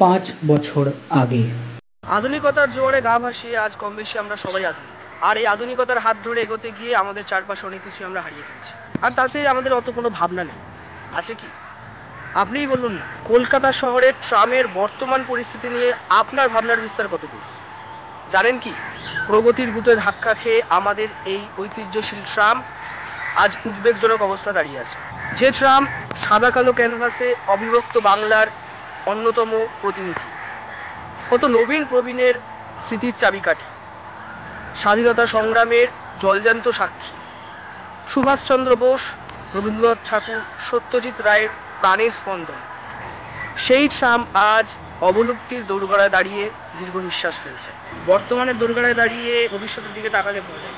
5 বছর আগে। আধুনিকতার জোয়ারে গা ভাসিয়ে আজ কম বেশি আমরা সবাই আধুনিক, আর এই আধুনিকতার হাত ধরে এগোতে গিয়ে আমাদের চারপাশে অনেক কিছু আমরা হারিয়ে ফেলছি, আর তাতে আমাদের অত কোনো ভাবনা নেই। আছে কি? আপনিই বলুন না, কলকাতা শহরের ট্রামের বর্তমান পরিস্থিতি নিয়ে আপনার ভাবনার বিস্তার কতদূর? জানেন কি, প্রগতির গুতে ধাক্কা খেয়ে আমাদের এই ঐতিহ্যশীল ট্রাম আজ উদ্বেগজনক অবস্থা দাঁড়িয়ে আছে। যে ট্রাম সাদা কালো ক্যানভাসে অবিভক্ত বাংলার অন্যতম প্রতিনিধি, কত নবীন প্রবীণের স্মৃতির চাবিকাঠি, স্বাধীনতা সংগ্রামের জলজান্ত সাক্ষী, সুভাষচন্দ্র বোস, রবীন্দ্রনাথ ঠাকুর, সত্যজিৎ রায়ের প্রাণের স্পন্দন, সেই ট্রাম আজ অবলুপ্তির দোরগোড়ায় দাঁড়িয়ে দীর্ঘ নিঃশ্বাস ফেলছে। বর্তমানে দোরগোড়ায় দাঁড়িয়ে ভবিষ্যতের দিকে তাকালে পড়ে,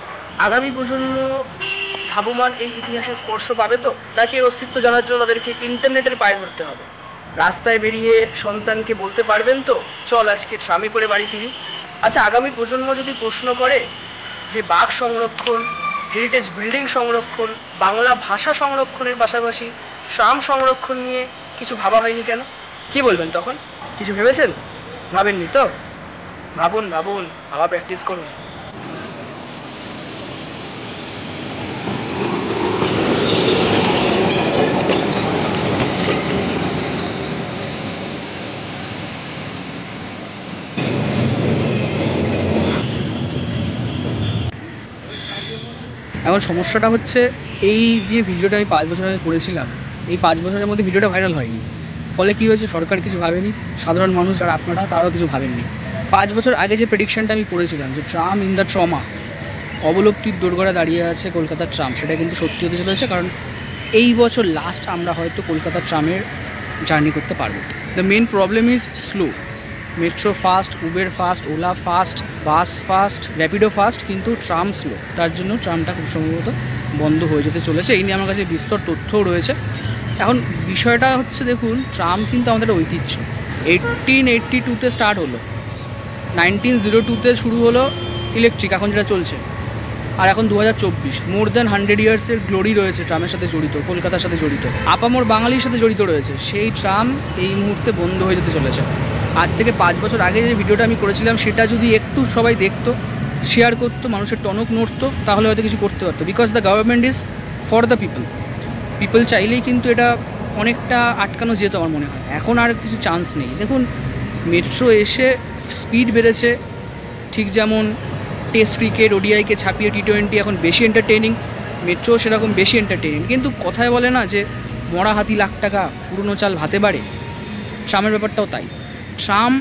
আগামী প্রজন্ম ধাবমান এই ইতিহাসের স্পর্শ পাবে তো, নাকি এর অস্তিত্ব জানার জন্য তাদেরকে ইন্টারনেটের পায়ে ধরতে হবে? রাস্তায় বেরিয়ে সন্তানকে বলতে পারবেন তো, চল আজকে ট্রামে করে বাড়ি ফিরি? আচ্ছা, আগামী প্রজন্ম যদি প্রশ্ন করে যে বাঘ সংরক্ষণ, হেরিটেজ বিল্ডিং সংরক্ষণ, বাংলা ভাষা সংরক্ষণের পাশাপাশি ট্রাম সংরক্ষণ নিয়ে কিছু ভাবা হয়নি কেন, কি বলবেন তখন? কিছু ভেবেছেন? ভাবেননি তো? ভাবুন ভাবুন, ভাবা প্র্যাকটিস করুন। এখন সমস্যাটা হচ্ছে, এই যে ভিডিওটা আমি 5 বছর আগে করেছিলাম, এই 5 বছরের মধ্যে ভিডিওটা ভাইরাল হয়নি। ফলে কী হয়েছে, সরকার কিছু ভাবেনি, সাধারণ মানুষ আর আপনারা তারাও কিছু ভাবেননি। 5 বছর আগে যে প্রেডিকশনটা আমি করেছিলাম যে ট্রাম ইন দ্য ট্রমা, অবলুপ্তির দোরগোড়ায় দাঁড়িয়ে আছে কলকাতার ট্রাম, সেটা কিন্তু সত্যি হতে চলেছে। কারণ এই বছর লাস্ট আমরা হয়তো কলকাতার ট্রামের জার্নি করতে পারবো। The main problem is slow. Metro fast, Uber fast, Ola fast, bus fast, Rapido fast, কিন্তু ট্রাম স্লো। তার জন্য ট্রামটা খুব সম্ভবত বন্ধ হয়ে যেতে চলেছে। এই নিয়ে আমার কাছে বিস্তর তথ্যও রয়েছে। এখন বিষয়টা হচ্ছে, দেখুন, ট্রাম কিন্তু আমাদের ঐতিহ্য। 1882-তে স্টার্ট হলো, 1902-তে শুরু হলো ইলেকট্রিক, এখন যেটা চলছে, আর এখন 2024, মোর দ্যান 100 ইয়ার্সের গ্লোরি রয়েছে ট্রামের সাথে জড়িত, কলকাতার সাথে জড়িত, আপামর বাঙালির সাথে জড়িত রয়েছে। সেই ট্রাম এই মুহূর্তে বন্ধ হয়ে যেতে চলেছে। আজ থেকে 5 বছর আগে যে ভিডিওটা আমি করেছিলাম, সেটা যদি একটু সবাই দেখতো, শেয়ার করতো, মানুষের টনক নড়তো, তাহলে হয়তো কিছু করতে পারতো। Because the government is for the people চাইলেই কিন্তু এটা অনেকটা আটকানো যেত আমার মনে হয়। এখন আর কিছু চান্স নেই। দেখুন, মেট্রো এসে স্পিড বেড়েছে, ঠিক যেমন টেস্ট ক্রিকেট, ওডিআইকে ছাপিয়ে টি20 এখন বেশি এন্টারটেইনিং, মেট্রো সেরকম বেশি এন্টারটেইনিং। কিন্তু কথায় বলে না যে মরা হাতি লাখ টাকা, পুরনো চাল ভাতে বাড়ে, ট্রামের ব্যাপারটাও তাই। Tram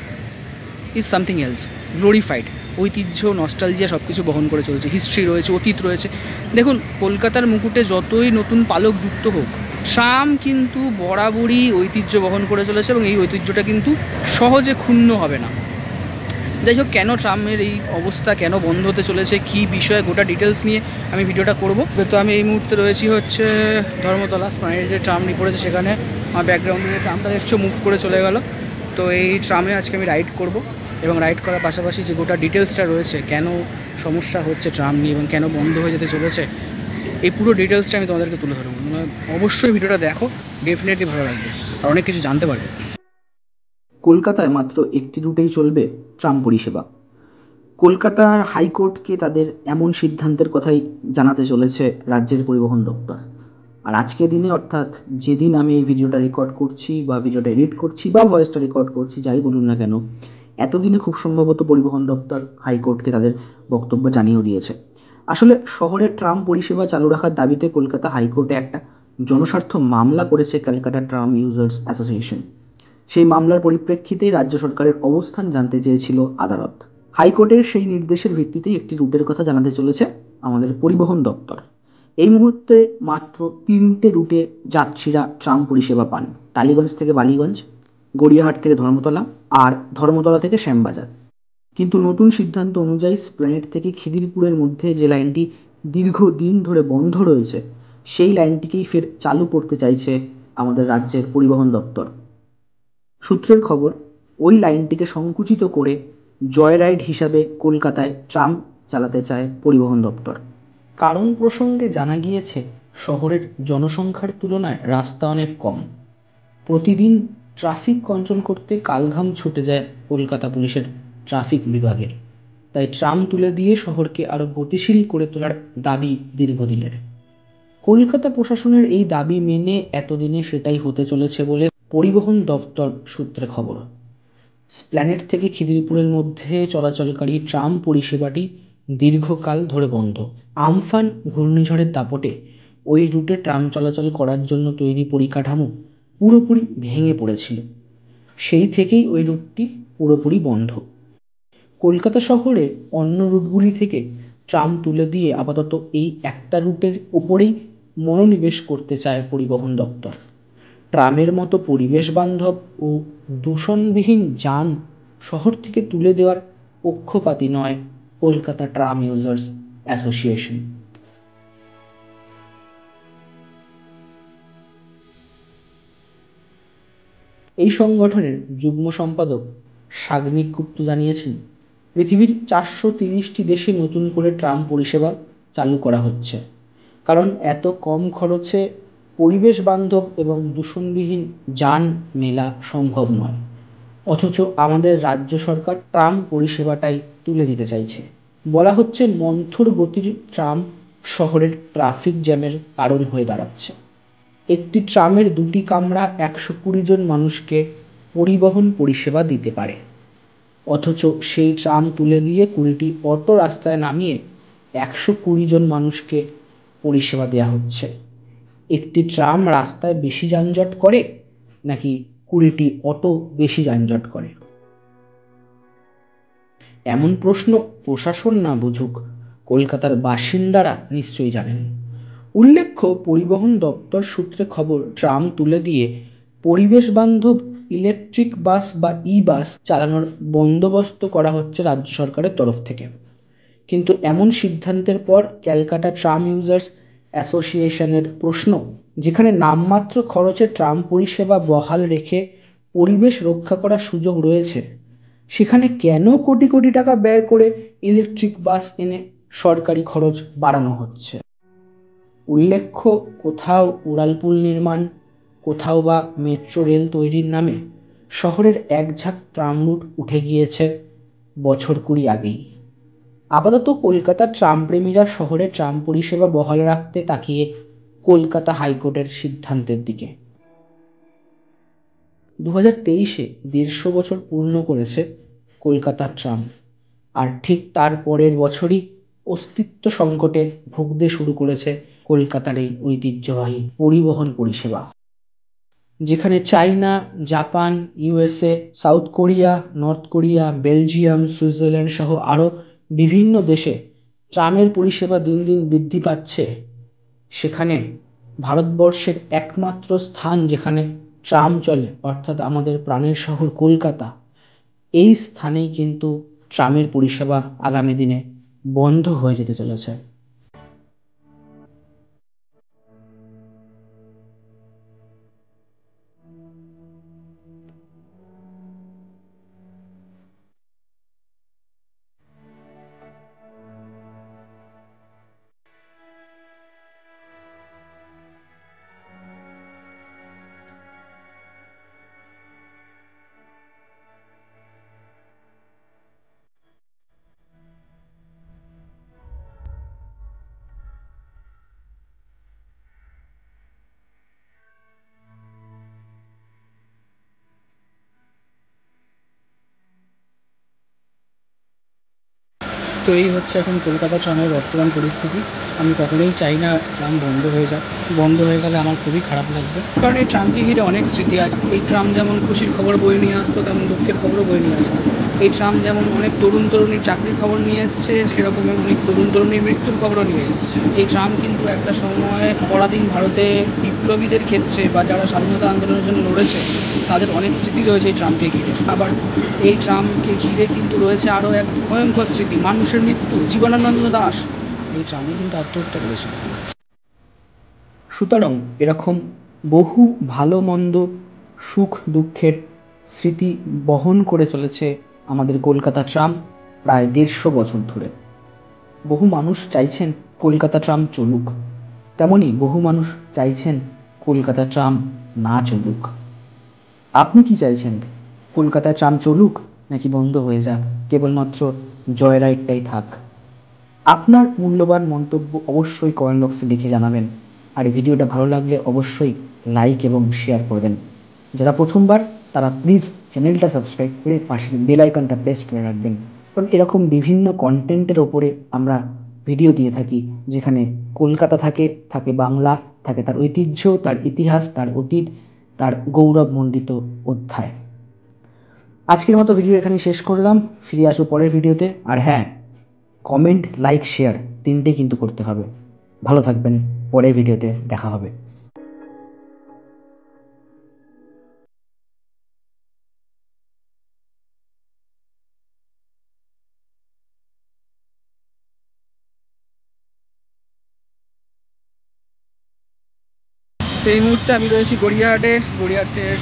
is something else, glorified, ঐতিহ্য, নস্টালজিয়া সব কিছু বহন করে চলছে, হিস্ট্রি রয়েছে, অতীত রয়েছে। দেখুন, কলকাতার মুকুটে যতই নতুন পালক যুক্ত হোক, ট্রাম কিন্তু বরাবরই ঐতিহ্য বহন করে চলেছে, এবং এই ঐতিহ্যটা কিন্তু সহজে ক্ষুণ্ণ হবে না। যাই হোক, কেন ট্রামের এই অবস্থা, কেন বন্ধ হতে চলেছে, কী বিষয়ে, গোটা ডিটেলস নিয়ে আমি ভিডিওটা করব। তো আমি এই মুহূর্তে রয়েছি হচ্ছে ধর্মতলা স্প্ল্যানেডে, যে ট্রামটি পড়েছে সেখানে। আমার ব্যাকগ্রাউন্ডে ট্রামটা দেখছো মুভ করে চলে গেল। তো এই ট্রামে আজকে আমি রাইড করব, এবং রাইড করার পাশাপাশি যে গোটা ডিটেলসটা রয়েছে, কেন সমস্যা হচ্ছে ট্রাম নিয়ে এবং কেন বন্ধ হয়ে যেতে চলেছে, এই পুরো ডিটেলসটা আমি তোমাদেরকে তুলে ধরবো। অবশ্যই ভিডিওটা দেখো, ডেফিনেটলি ভালো লাগবে আর অনেক কিছু জানতে পারবে। কলকাতায় মাত্র একটি রুটেই চলবে ট্রাম পরিষেবা। কলকাতার হাইকোর্টকে তাদের এমন সিদ্ধান্তের কথাই জানাতে চলেছে রাজ্যের পরিবহন দপ্তর। আর আজকের দিনে, অর্থাৎ যেদিন আমি এই ভিডিওটা রেকর্ড করছি বা ভিডিওটা এডিট করছি বা ভয়েসটা রেকর্ড করছি, যাই বলুন না কেন, এতদিনে খুব সম্ভবত পরিবহন দপ্তর হাইকোর্টকে তাদের বক্তব্য জানিয়েও দিয়েছে। আসলে শহরের ট্রাম পরিষেবা চালু রাখার দাবিতে কলকাতা হাইকোর্টে একটা জনস্বার্থ মামলা করেছে ক্যালকাটা ট্রাম ইউজার্স অ্যাসোসিয়েশন। সেই মামলার পরিপ্রেক্ষিতেই রাজ্য সরকারের অবস্থান জানতে চেয়েছিল আদালত। হাইকোর্টের সেই নির্দেশের ভিত্তিতেই একটি রুটের কথা জানাতে চলেছে আমাদের পরিবহন দপ্তর। এই মুহূর্তে মাত্র 3টে রুটে যাত্রীরা ট্রাম পরিষেবা পান: টালিগঞ্জ থেকে বালিগঞ্জ, গড়িয়াহাট থেকে ধর্মতলা, আর ধর্মতলা থেকে শ্যামবাজার। কিন্তু নতুন সিদ্ধান্ত অনুযায়ী স্প্ল্যানেড থেকে খিদিরপুরের মধ্যে যে লাইনটি দীর্ঘদিন ধরে বন্ধ রয়েছে, সেই লাইনটিকেই ফের চালু করতে চাইছে আমাদের রাজ্যের পরিবহন দপ্তর। সূত্রের খবর, ওই লাইনটিকে সংকুচিত করে জয় রাইড হিসাবে কলকাতায় ট্রাম চালাতে চায় পরিবহন দপ্তর। কারণ প্রসঙ্গে জানা গিয়েছে, শহরের জনসংখ্যার তুলনায় রাস্তা অনেক কম। প্রতিদিন ট্রাফিক কন্ট্রোল করতে কালঘাম ছুটে যায় কলকাতা পুলিশের ট্রাফিক বিভাগের। তাই ট্রাম তুলে দিয়ে শহরকে আরও গতিশীল করে তোলার দাবি দীর্ঘদিনের। কলকাতা প্রশাসনের এই দাবি মেনে এতদিনে সেটাই হতে চলেছে বলে পরিবহন দপ্তর সূত্রে খবর। স্প্ল্যানেড থেকে খিদিরপুরের মধ্যে চলাচলকারী ট্রাম পরিষেবাটি দীর্ঘকাল ধরে বন্ধ। আমফান ঘূর্ণিঝড়ের দাপটে ওই রুটে ট্রাম চলাচল করার জন্য তৈরি পরিকাঠামো পুরোপুরি ভেঙে পড়েছিল। সেই থেকেই ওই রুটটি পুরোপুরি বন্ধ। কলকাতা শহরের অন্য রুটগুলি থেকে ট্রাম তুলে দিয়ে আপাতত এই একটা রুটের ওপরেই মনোনিবেশ করতে চায় পরিবহন দপ্তর। ট্রামের মতো পরিবেশ বান্ধব ও দূষণবিহীন যান শহর থেকে তুলে দেওয়ার পক্ষপাতী নয় কলকাতা ট্রাম ইউজার্স অ্যাসোসিয়েশন। এই সংগঠনের যুগ্ম সম্পাদক সাগ্নিক গুপ্ত জানিয়েছেন, পৃথিবীর 430টি দেশে নতুন করে ট্রাম পরিষেবা চালু করা হচ্ছে, কারণ এত কম খরচে পরিবেশ বান্ধব এবং দূষণবিহীন যান মেলা সম্ভব নয়। অথচ আমাদের রাজ্য সরকার ট্রাম পরিষেবাটাই তুলে দিতে চাইছে। বলা হচ্ছে মন্থর গতির ট্রাম শহরের ট্রাফিক জ্যামের কারণ হয়ে দাঁড়াচ্ছে। একটি ট্রামের 2টি কামরা 120 জন মানুষকে পরিবহন পরিষেবা দিতে পারে, অথচ সেই ট্রাম তুলে দিয়ে 20টি অটো রাস্তায় নামিয়ে 120 জন মানুষকে পরিষেবা দেওয়া হচ্ছে। একটি ট্রাম রাস্তায় বেশি যানজট করে নাকি 20টি অটো বেশি যানজট করে? এমন প্রশ্ন প্রশাসন না বুঝুক, কলকাতার বাসিন্দারা নিশ্চয়ই জানেন। উল্লেখ্য, পরিবহন দপ্তর সূত্রে খবর, ট্রাম তুলে দিয়ে পরিবেশ বান্ধব ইলেকট্রিক বাস বা ই বাস চালানোর বন্দোবস্ত করা হচ্ছে রাজ্য সরকারের তরফ থেকে। কিন্তু এমন সিদ্ধান্তের পর ক্যালকাটা ট্রাম ইউজার্স অ্যাসোসিয়েশনের প্রশ্ন, যেখানে নামমাত্র খরচে ট্রাম পরিষেবা বহাল রেখে পরিবেশ রক্ষা করার সুযোগ রয়েছে, সেখানে কেন কোটি কোটি টাকা ব্যয় করে ইলেকট্রিক বাস এনে সরকারি খরচ বাড়ানো হচ্ছে? উল্লেখ্য, কোথাও উড়ালপুল নির্মাণ, কোথাও বা মেট্রো রেল তৈরির নামে শহরের একঝাঁক ট্রাম রুট উঠে গিয়েছে বছর 20 আগেই। আপাতত কলকাতার ট্রামপ্রেমীরা শহরে ট্রাম পরিষেবা বহাল রাখতে তাকিয়ে কলকাতা হাইকোর্টের সিদ্ধান্তের দিকে। 2023-এ 150 বছর পূর্ণ করেছে কলকাতার ট্রাম, আর ঠিক তার পরের বছরই অস্তিত্ব সংকটে ভুগতে শুরু করেছে কলকাতার এই ঐতিহ্যবাহী পরিবহন পরিষেবা। যেখানে China, Japan, USA, south Korea, north Korea, Belgium, Switzerland সহ আরও বিভিন্ন দেশে ট্রামের পরিষেবা দিন দিন বৃদ্ধি পাচ্ছে, সেখানে ভারতবর্ষের একমাত্র স্থান যেখানে ট্রাম চলে, অর্থাৎ আমাদের প্রাণের শহর কলকাতা, এই স্থানেই কিন্তু ট্রামের পরিষেবা আগামী দিনে বন্ধ হয়ে যেতে চলেছে। তো এই হচ্ছে এখন কলকাতা ট্রামের বর্তমান পরিস্থিতি। আমি কখনোই চাই না ট্রাম বন্ধ হয়ে যাক। বন্ধ হয়ে গেলে আমার খুবই খারাপ লাগবে, কারণ এই ট্রামকে ঘিরে অনেক স্মৃতি আছে। এই ট্রাম যেমন খুশির খবর বয়ে নিয়ে আসতো, তেমন দুঃখের খবরও বয়ে নিয়ে আসতো। এই ট্রাম যেমন অনেক তরুণ তরুণীর চাকরির খবর নিয়ে এসছে, সেরকম অনেক তরুণ তরুণীর মৃত্যুর খবরও নিয়ে এসছে। এই ট্রাম কিন্তু একটা সময় পরাধীন ভারতে বিপ্লবীদের ক্ষেত্রে বা যারা স্বাধীনতা আন্দোলনের জন্য লড়েছে, তাদের অনেক স্মৃতি রয়েছে এই ট্রামকে ঘিরে। আবার এই ট্রামকে ঘিরে কিন্তু রয়েছে আরও এক ভয়ঙ্কর স্মৃতি, মানুষের মৃত্যু। জীবনানন্দ দাশ এই ট্রামে কিন্তু আত্মহত্যা করেছিল। সুতরাং এরকম বহু ভালো মন্দ, সুখ দুঃখের স্মৃতি বহন করে চলেছে আমাদের কলকাতা ট্রাম প্রায় 150 বছর ধরে। বহু মানুষ চাইছেন কলকাতা ট্রাম চলুক, তেমনি বহু মানুষ চাইছেন কলকাতা ট্রাম না চলুক। আপনি কি চাইছেন? কলকাতায় ট্রাম চলুক নাকি বন্ধ হয়ে যাক, কেবলমাত্র জয় রাইডটাই থাক? আপনার মূল্যবান মন্তব্য অবশ্যই কমেন্ট বক্সে লিখে জানাবেন। আর এই ভিডিওটা ভালো লাগলে অবশ্যই লাইক এবং শেয়ার করবেন। যারা প্রথমবার তারা প্লিজ চ্যানেলটা সাবস্ক্রাইব করে পাশের বেল আইকনটা প্রেস করে রাখবেন, কারণ এরকম বিভিন্ন কন্টেন্টের ওপরে আমরা ভিডিও দিয়ে থাকি, যেখানে কলকাতা থাকে বাংলা, থাকে তার ঐতিহ্য, তার ইতিহাস, তার অতীত, তার গৌরবমণ্ডিত অধ্যায়। আজকের মতো ভিডিও এখানে শেষ করলাম। ফিরে আসবো পরের ভিডিওতে। আর হ্যাঁ, কমেন্ট, লাইক, শেয়ার তিনটেই কিন্তু করতে হবে। ভালো থাকবেন, পরের ভিডিওতে দেখা হবে। তো এই মুহূর্তে আমি রয়েছি গড়িয়াহাটের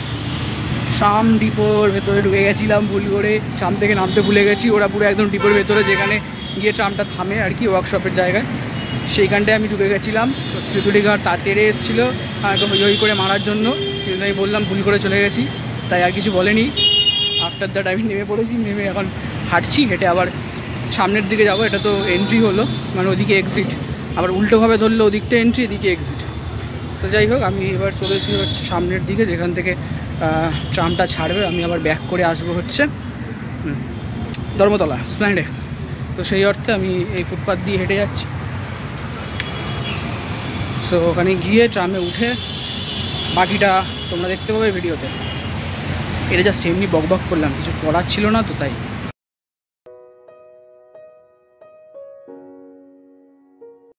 ট্রাম ডিপোর ভেতরে ঢুকে গেছিলাম ভুল করে। ট্রাম থেকে নামতে ভুলে গেছি, ওরা পুরো একদম ডিপোর ভেতরে যেখানে গিয়ে ট্রামটা থামে আর কি, ওয়ার্কশপের জায়গায়, সেইখানটায় আমি ঢুকে গেছিলাম। সিকিউরিটি গার্ড তাড়াতাড়ি এসেছিলো আমাকে হই করে মারার জন্য, কিন্তু আমি বললাম ভুল করে চলে গেছি, তাই আর কিছু বলেনি। আফটার দ্যাট আমি নেমে পড়েছি, নেমে এখন হাঁটছি, হেঁটে আবার সামনের দিকে যাব। এটা তো এন্ট্রি হলো, মানে ওদিকে এক্সিট, আবার উল্টোভাবে ধরলে ওদিকটা এন্ট্রি, এদিকে এক্সিট। তো যাই হোক, আমি এবার চলেছি হচ্ছে সামনের দিকে, যেখান থেকে ট্রামটা ছাড়বে। আমি আবার ব্যাক করে আসবো হচ্ছে ধর্মতলা স্প্ল্যান্ডে। তো সেই অর্থে আমি এই ফুটপাথ দিয়ে হেঁটে যাচ্ছি। সো ওখানে গিয়ে ট্রামে উঠে বাকিটা তোমরা দেখতে পাবে ভিডিওতে। এটা জাস্ট এমনি বক বক করলাম, কিছু করার ছিল না তো তাই।